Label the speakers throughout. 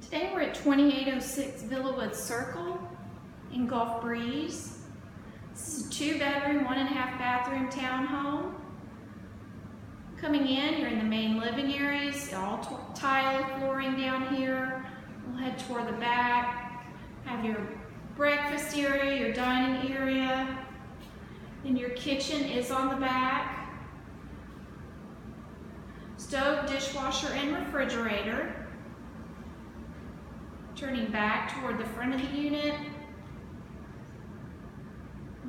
Speaker 1: Today we're at 2806 Villawood Circle in Gulf Breeze. This is a 2-bedroom, 1.5 bathroom townhome. Coming in, you're in the main living areas, all tile flooring down here. We'll head toward the back. Have your breakfast area, your dining area. Then your kitchen is on the back. Stove, dishwasher, and refrigerator. Turning back toward the front of the unit.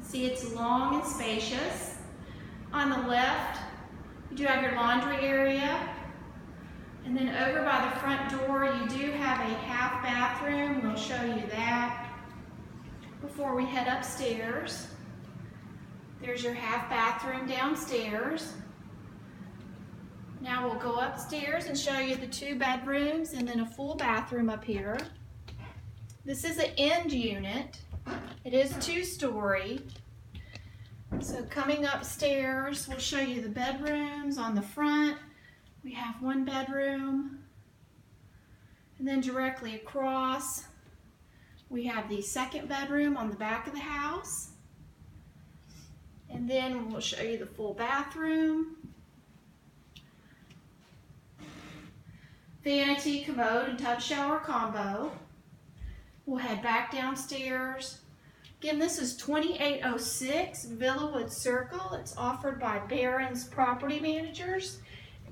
Speaker 1: See, it's long and spacious. On the left, you do have your laundry area. And then over by the front door, you do have a half bathroom. We'll show you that before we head upstairs. There's your half bathroom downstairs. Now we'll go upstairs and show you the 2 bedrooms and then a full bathroom up here. This is an end unit. It is 2-story. So coming upstairs, we'll show you the bedrooms on the front. We have 1 bedroom. And then directly across, we have the 2nd bedroom on the back of the house. And then we'll show you the full bathroom. Vanity, commode, and tub shower combo. We'll head back downstairs. Again, this is 2806 Villawood Circle. It's offered by Barrons Property Managers,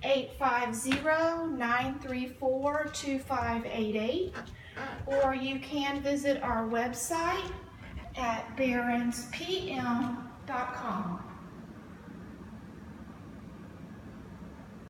Speaker 1: 850-934-2588. Or you can visit our website at barronspm.com.